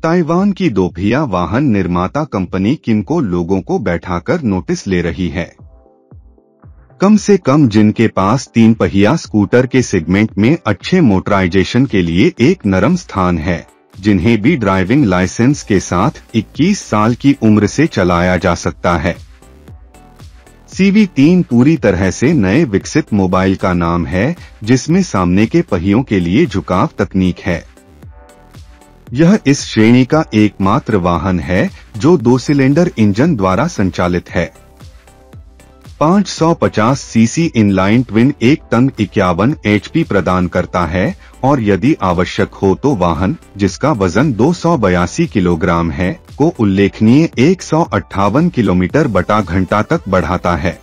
Taiwan की दोपहिया वाहन निर्माता कंपनी किमको लोगों को बैठाकर नोटिस ले रही है। कम से कम जिनके पास 3 पहिया स्कूटर के सेगमेंट में अच्छे मोटराइजेशन के लिए एक नरम स्थान है, जिन्हें भी ड्राइविंग लाइसेंस के साथ 21 साल की उम्र से चलाया जा सकता है। CV3 पूरी तरह से नए विकसित मोबाइल का नाम है, जिसमें सामने के पहियों के लिए झुकाव तकनीक है। यह इस श्रेणी का एकमात्र वाहन है जो 2 सिलेंडर इंजन द्वारा संचालित है। 550 cc inline twin 1 ton 51 HP प्रदान करता है और यदि आवश्यक हो तो वाहन, जिसका वजन 282 किलोग्राम है, को उल्लेखनीय 158 किलोमीटर बटा घंटा तक बढ़ाता है।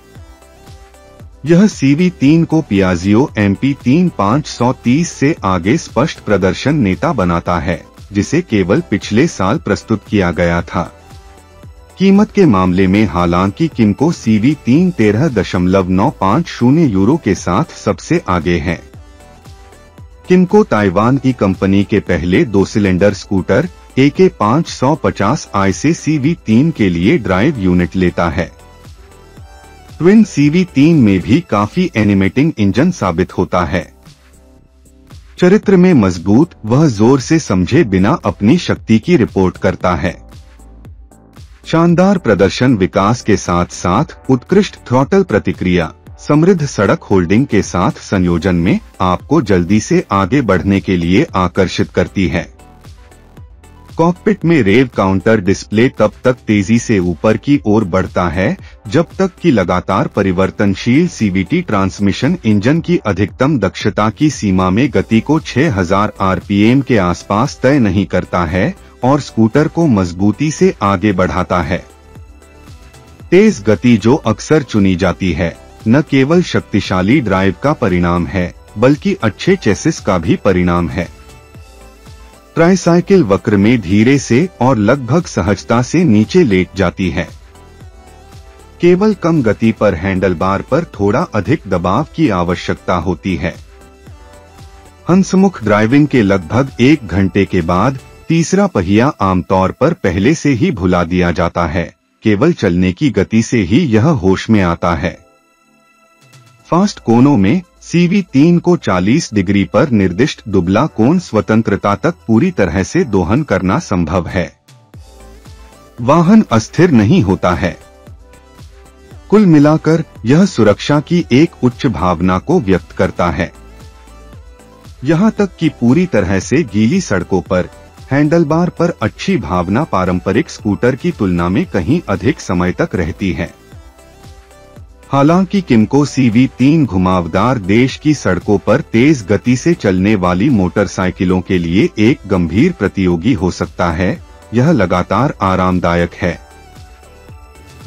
यह CV3 को पियाजियो MP3 530 से आगे स्पष्ट प्रदर्शन नेता बनाता है, जिसे केवल पिछले साल प्रस्तुत किया गया था। कीमत के मामले में हालांकि किमको CV3 13.950 यूरो के साथ सबसे आगे है। किमको ताइवान की कंपनी के पहले 2 सिलेंडर स्कूटर AK550i से CV3 के लिए ड्राइव यूनिट लेता है। ट्विन CV3 में भी काफी एनिमेटिंग इंजन साबित होता है। चरित्र में मजबूत, वह जोर से समझे बिना अपनी शक्ति की रिपोर्ट करता है। शानदार प्रदर्शन विकास के साथ साथ उत्कृष्ट थ्रॉटल प्रतिक्रिया, समृद्ध सड़क होल्डिंग के साथ संयोजन में आपको जल्दी से आगे बढ़ने के लिए आकर्षित करती है। कॉकपिट में रेव काउंटर डिस्प्ले तब तक तेजी से ऊपर की ओर बढ़ता है जब तक कि लगातार परिवर्तनशील CVT ट्रांसमिशन इंजन की अधिकतम दक्षता की सीमा में गति को 6000 RPM के आसपास तय नहीं करता है और स्कूटर को मजबूती से आगे बढ़ाता है। तेज गति जो अक्सर चुनी जाती है, न केवल शक्तिशाली ड्राइव का परिणाम है, बल्कि अच्छे चेसिस का भी परिणाम है। ट्राइसाइकिल वक्र में धीरे से और लगभग सहजता से नीचे लेट जाती है। केवल कम गति पर हैंडलबार पर थोड़ा अधिक दबाव की आवश्यकता होती है। हंसमुख ड्राइविंग के लगभग 1 घंटे के बाद तीसरा पहिया आमतौर पर पहले से ही भुला दिया जाता है, केवल चलने की गति से ही यह होश में आता है। फास्ट कोनों में CV3 को 40 डिग्री पर निर्दिष्ट दुबला कोण स्वतंत्रता तक पूरी तरह से दोहन करना संभव है। वाहन अस्थिर नहीं होता है। कुल मिलाकर यह सुरक्षा की एक उच्च भावना को व्यक्त करता है। यहां तक कि पूरी तरह से गीली सड़कों पर हैंडलबार पर अच्छी भावना पारंपरिक स्कूटर की तुलना में कहीं अधिक समय तक रहती है। हालांकि किमको CV3 घुमावदार देश की सड़कों पर तेज गति से चलने वाली मोटरसाइकिलों के लिए एक गंभीर प्रतियोगी हो सकता है, यह लगातार आरामदायक है।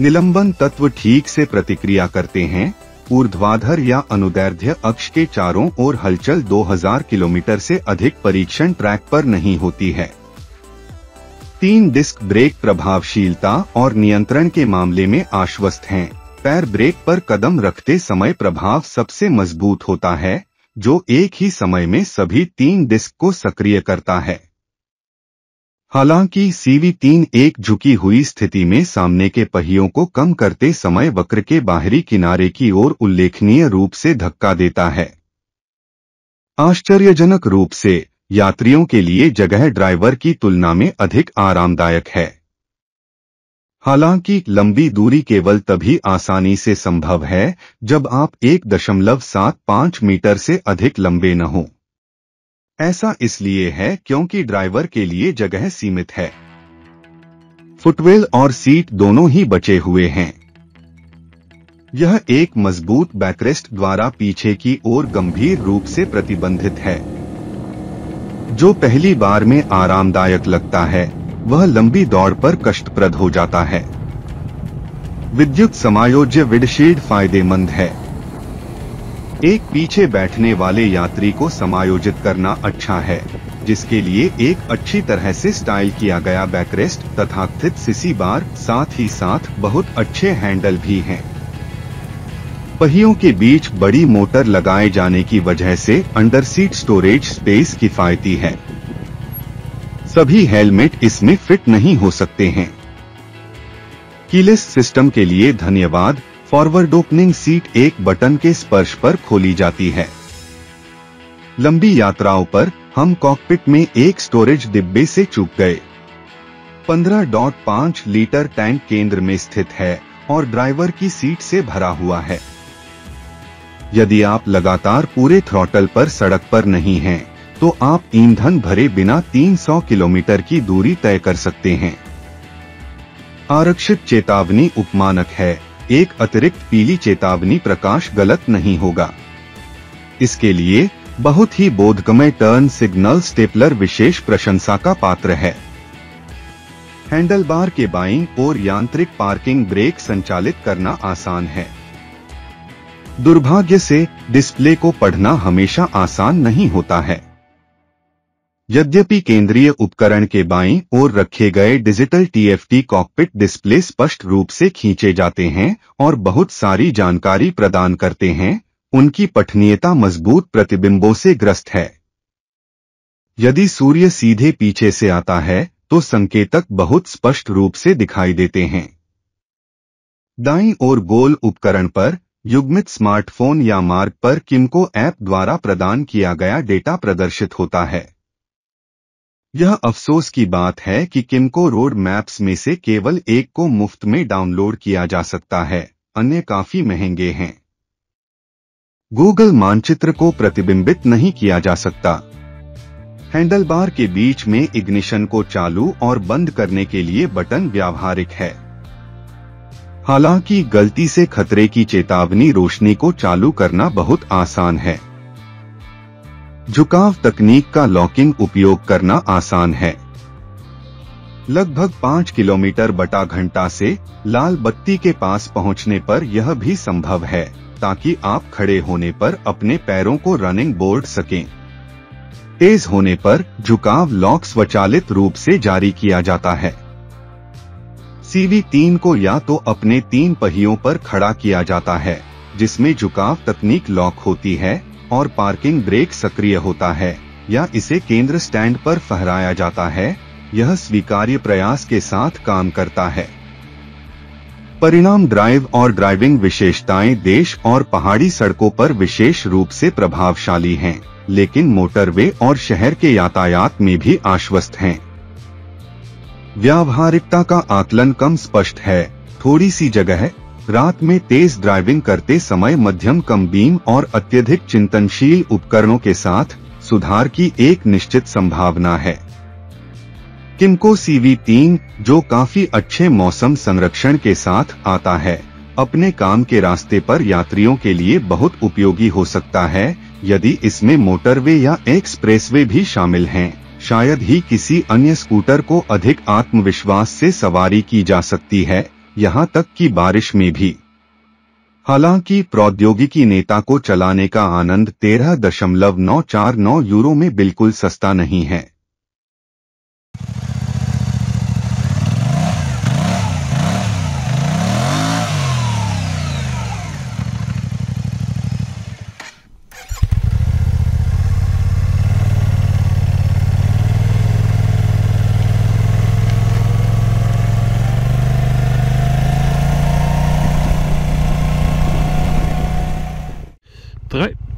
निलंबन तत्व ठीक से प्रतिक्रिया करते हैं। ऊर्ध्वाधर या अनुदैर्ध्य अक्ष के चारों ओर हलचल 2000 किलोमीटर से अधिक परीक्षण ट्रैक पर नहीं होती है। 3 डिस्क ब्रेक प्रभावशीलता और नियंत्रण के मामले में आश्वस्त हैं। पैर ब्रेक पर कदम रखते समय प्रभाव सबसे मजबूत होता है, जो एक ही समय में सभी 3 डिस्क को सक्रिय करता है। हालांकि CV3 एक झुकी हुई स्थिति में सामने के पहियों को कम करते समय वक्र के बाहरी किनारे की ओर उल्लेखनीय रूप से धक्का देता है। आश्चर्यजनक रूप से यात्रियों के लिए जगह ड्राइवर की तुलना में अधिक आरामदायक है। हालांकि लंबी दूरी केवल तभी आसानी से संभव है जब आप 1.75 मीटर से अधिक लंबे न हों। ऐसा इसलिए है क्योंकि ड्राइवर के लिए जगह सीमित है। फुटवेल और सीट दोनों ही बचे हुए हैं। यह एक मजबूत बैकरेस्ट द्वारा पीछे की ओर गंभीर रूप से प्रतिबंधित है। जो पहली बार में आरामदायक लगता है वह लंबी दौड़ पर कष्टप्रद हो जाता है। विद्युत समायोज्य विंडशील्ड फायदेमंद है। एक पीछे बैठने वाले यात्री को समायोजित करना अच्छा है, जिसके लिए एक अच्छी तरह से स्टाइल किया गया बैकरेस्ट तथाकथित सीसी बार, साथ ही साथ बहुत अच्छे हैंडल भी हैं। पहियों के बीच बड़ी मोटर लगाए जाने की वजह से अंडर सीट स्टोरेज स्पेस किफायती है। सभी हेलमेट इसमें फिट नहीं हो सकते हैं। कीलेस सिस्टम के लिए धन्यवाद। फॉरवर्ड ओपनिंग सीट एक बटन के स्पर्श पर खोली जाती है। लंबी यात्राओं पर हम कॉकपिट में एक स्टोरेज डिब्बे से चूक गए। 15.5 लीटर टैंक केंद्र में स्थित है और ड्राइवर की सीट से भरा हुआ है। यदि आप लगातार पूरे थ्रॉटल पर सड़क पर नहीं हैं, तो आप ईंधन भरे बिना 300 किलोमीटर की दूरी तय कर सकते हैं। आरक्षित चेतावनी उपमानक है। एक अतिरिक्त पीली चेतावनी प्रकाश गलत नहीं होगा। इसके लिए बहुत ही बोधगम्य टर्न सिग्नल स्टेपलर विशेष प्रशंसा का पात्र है। हैंडलबार के बाईं ओर यांत्रिक पार्किंग ब्रेक संचालित करना आसान है। दुर्भाग्य से डिस्प्ले को पढ़ना हमेशा आसान नहीं होता है। यद्यपि केंद्रीय उपकरण के बाईं ओर रखे गए डिजिटल TFT कॉकपिट डिस्प्ले स्पष्ट रूप से खींचे जाते हैं और बहुत सारी जानकारी प्रदान करते हैं, उनकी पठनीयता मजबूत प्रतिबिंबों से ग्रस्त है। यदि सूर्य सीधे पीछे से आता है तो संकेतक बहुत स्पष्ट रूप से दिखाई देते हैं। दाईं ओर गोल उपकरण पर युग्मित स्मार्टफोन या मार्ग पर किमको ऐप द्वारा प्रदान किया गया डेटा प्रदर्शित होता है। यह अफसोस की बात है कि किमको रोड मैप्स में से केवल एक को मुफ्त में डाउनलोड किया जा सकता है, अन्य काफी महंगे हैं। गूगल मानचित्र को प्रतिबिंबित नहीं किया जा सकता। हैंडलबार के बीच में इग्निशन को चालू और बंद करने के लिए बटन व्यावहारिक है। हालांकि गलती से खतरे की चेतावनी रोशनी को चालू करना बहुत आसान है। झुकाव तकनीक का लॉकिंग उपयोग करना आसान है। लगभग 5 किलोमीटर बटा घंटा से लाल बत्ती के पास पहुंचने पर यह भी संभव है ताकि आप खड़े होने पर अपने पैरों को रनिंग बोर्ड सकें। तेज होने पर झुकाव लॉक स्वचालित रूप से जारी किया जाता है। CV3 को या तो अपने 3 पहियों पर खड़ा किया जाता है, जिसमें झुकाव तकनीक लॉक होती है और पार्किंग ब्रेक सक्रिय होता है, या इसे केंद्र स्टैंड पर फहराया जाता है। यह स्वीकार्य प्रयास के साथ काम करता है। परिणाम ड्राइव और ड्राइविंग विशेषताएं देश और पहाड़ी सड़कों पर विशेष रूप से प्रभावशाली हैं, लेकिन मोटरवे और शहर के यातायात में भी आश्वस्त हैं। व्यावहारिकता का आकलन कम स्पष्ट है। थोड़ी सी जगह, रात में तेज ड्राइविंग करते समय मध्यम कम बीम और अत्यधिक चिंतनशील उपकरणों के साथ सुधार की एक निश्चित संभावना है। किमको CV3, जो काफी अच्छे मौसम संरक्षण के साथ आता है, अपने काम के रास्ते पर यात्रियों के लिए बहुत उपयोगी हो सकता है। यदि इसमें मोटरवे या एक्सप्रेसवे भी शामिल हैं, शायद ही किसी अन्य स्कूटर को अधिक आत्मविश्वास से सवारी की जा सकती है, यहां तक कि बारिश में भी। हालांकि प्रौद्योगिकी नेता को चलाने का आनंद 13.949 यूरो में बिल्कुल सस्ता नहीं है।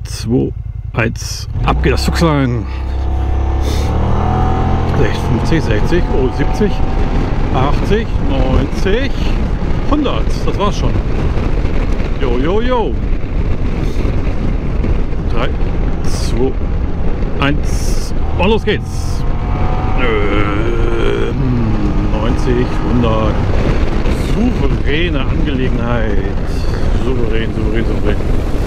2, 1, ab geht das Füchslein. 50, 60, oh 70, 80, 90, 100. Das war's schon. Jo, jo, jo. 3, 2, 1 und los geht's. 90, 100. Souveräne Angelegenheit. Souverän, souverän, souverän.